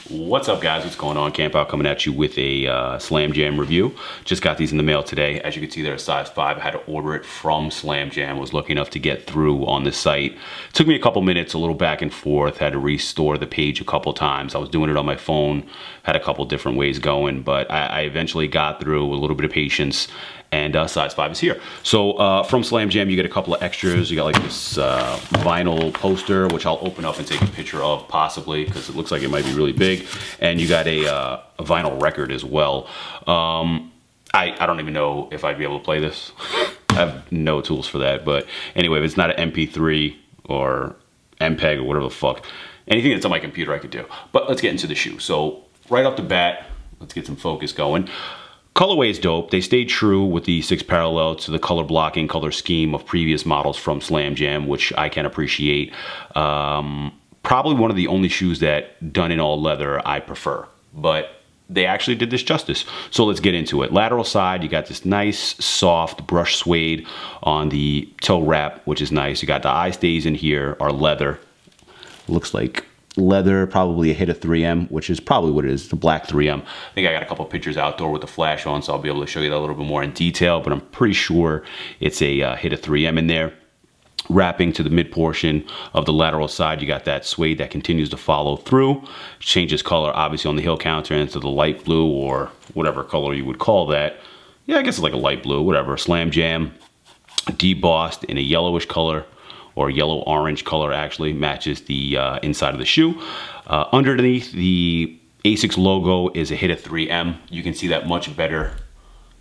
What's up, guys? What's going on? Camp Out coming at you with a SLAMJAM review. Just got these in the mail today. As you can see, they're a size 5. I had to order it from SLAMJAM. Was lucky enough to get through on the site. Took me a couple minutes, a little back and forth. Had to restore the page a couple times. I was doing it on my phone. Had a couple different ways going, but I eventually got through with a little bit of patience. And size 5 is here. So from SLAMJAM, you get a couple of extras. You got like this vinyl poster, which I'll open up and take a picture of possibly, because it looks like it might be really big. And you got a vinyl record as well. I don't even know if I'd be able to play this. I have no tools for that. But anyway, if it's not an MP3 or MPEG or whatever the fuck, anything that's on my computer I could do. But let's get into the shoe. So right off the bat, let's get some focus going. Colorway is dope. They stayed true with the 6thPRLL to the color blocking, color scheme of previous models from SLAMJAM, which I can appreciate. Probably one of the only shoes that, done in all leather, I prefer. But they actually did this justice. So let's get into it. Lateral side, you got this nice, soft brush suede on the toe wrap, which is nice. You got the eye stays in here, are leather. Looks like leather, probably a hit of 3M, which is probably what it is, the black 3M. I think I got a couple pictures outdoor with the flash on, so I'll be able to show you that a little bit more in detail, but I'm pretty sure it's a hit of 3M in there. Wrapping to the mid portion of the lateral side, you got that suede that continues to follow through. Changes color, obviously, on the heel counter into the light blue, or whatever color you would call that. Yeah, I guess it's like a light blue, whatever. SLAMJAM, debossed in a yellowish color, or yellow-orange color, actually matches the inside of the shoe. Underneath, the Asics logo is a hit of 3M. You can see that much better.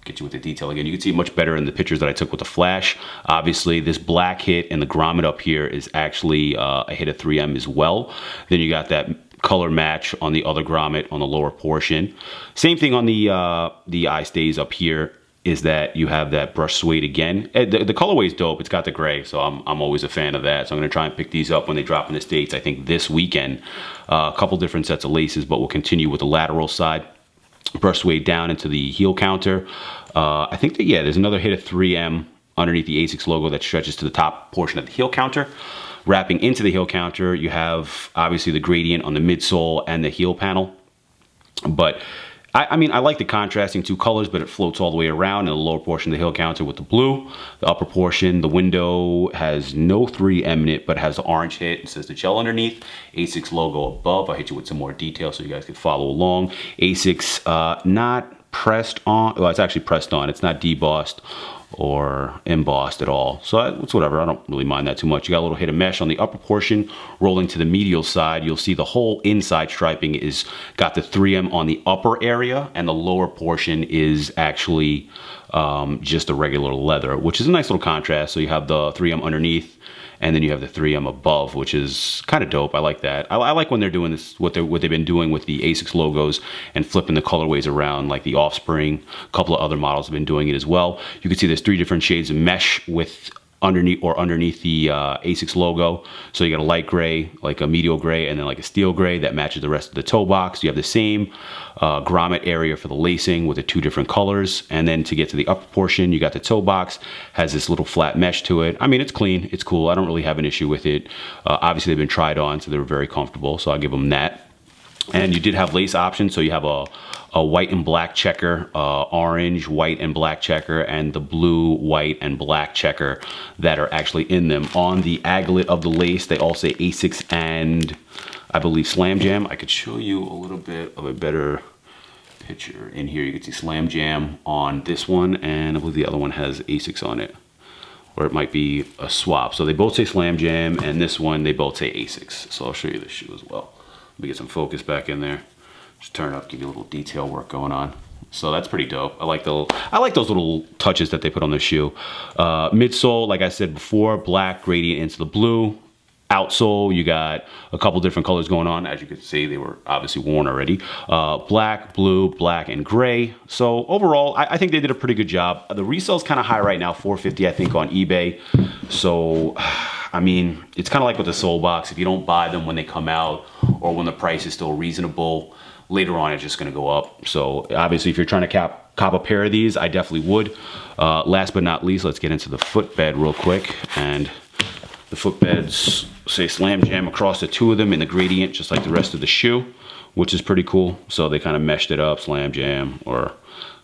Get you with the detail again. You can see it much better in the pictures that I took with the flash. Obviously, this black hit and the grommet up here is actually a hit of 3M as well. Then you got that color match on the other grommet on the lower portion. Same thing on the eye stays up here, is that you have that brush suede again. The colorway is dope. It's got the gray, so I'm always a fan of that. So I'm gonna try and pick these up when they drop in the States, I think this weekend. A couple different sets of laces, but we'll continue with the lateral side. Brush suede down into the heel counter. I think that, yeah, there's another hit of 3M underneath the Asics logo that stretches to the top portion of the heel counter. Wrapping into the heel counter, you have obviously the gradient on the midsole and the heel panel. But I mean, I like the contrasting two colors, but it floats all the way around in the lower portion of the heel counter with the blue. The upper portion, the window has no 3M in it, but has the orange hit. It says the gel underneath. Asics logo above. I'll hit you with some more detail so you guys can follow along. Asics not pressed on. Well, it's actually pressed on. It's not debossed or embossed at all. So it's whatever. I don't really mind that too much. You got a little hit of mesh on the upper portion. Rolling to the medial side, you'll see the whole inside striping is got the 3M on the upper area, and the lower portion is actually just a regular leather, which is a nice little contrast. So you have the 3M underneath, and then you have the 3M above, which is kind of dope. I like that. I like when they're doing this, what they've been doing with the Asics logos and flipping the colorways around, like the Offspring. A couple of other models have been doing it as well. You can see there's 3 different shades of mesh with underneath the Asics logo. So you got a light gray, like a medial gray, and then like a steel gray that matches the rest of the toe box. You have the same grommet area for the lacing with the 2 different colors. And then to get to the upper portion, you got the toe box, has this little flat mesh to it. I mean, it's clean, it's cool. I don't really have an issue with it. Obviously, they've been tried on, so they were very comfortable. So I'll give them that. And you did have lace options, so you have a white and black checker, orange, white and black checker, and the blue, white, and black checker that are actually in them. On the aglet of the lace, they all say Asics and I believe SLAMJAM. I could show you a little bit of a better picture in here. You can see SLAMJAM on this one, and I believe the other one has Asics on it. Or it might be a swap. So they both say SLAMJAM, and this one, they both say Asics. So I'll show you this shoe as well. Let me get some focus back in there. Just turn it up, give you a little detail work going on. So that's pretty dope. I like those little touches that they put on the shoe. Midsole, like I said before, black gradient into the blue. Outsole, you got a couple different colors going on. As you can see, they were obviously worn already. Black, blue, black, and gray. So overall, I think they did a pretty good job. The resale's kind of high right now, $450 I think on eBay. So I mean, it's kind of like with the sole box. If you don't buy them when they come out or when the price is still reasonable, later on it's just going to go up. So obviously, if you're trying to cop a pair of these, I definitely would. Last but not least, let's get into the footbed real quick. And the footbeds say SLAMJAM across the 2 of them in the gradient, just like the rest of the shoe. which is pretty cool. So they kind of meshed it up, Slam Jam or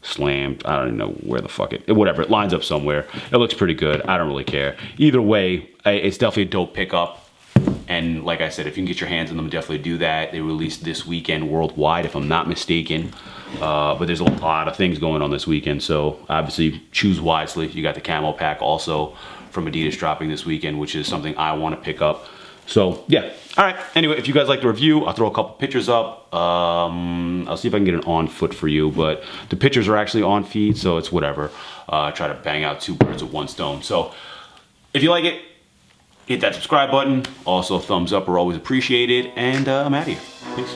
Slammed. I don't even know where the fuck whatever. It lines up somewhere. It looks pretty good. I don't really care. Either way, it's definitely a dope pickup. And like I said, if you can get your hands on them, definitely do that. They released this weekend worldwide, if I'm not mistaken. But there's a lot of things going on this weekend, so obviously choose wisely. You got the camo pack also from Adidas dropping this weekend, which is something I want to pick up. So yeah, all right. Anyway, if you guys like the review, I'll throw a couple pictures up. I'll see if I can get an on foot for you, but the pictures are actually on feed, so it's whatever. Try to bang out 2 birds with 1 stone. So if you like it, hit that subscribe button. Also, thumbs up are always appreciated, and I'm out of here. Peace.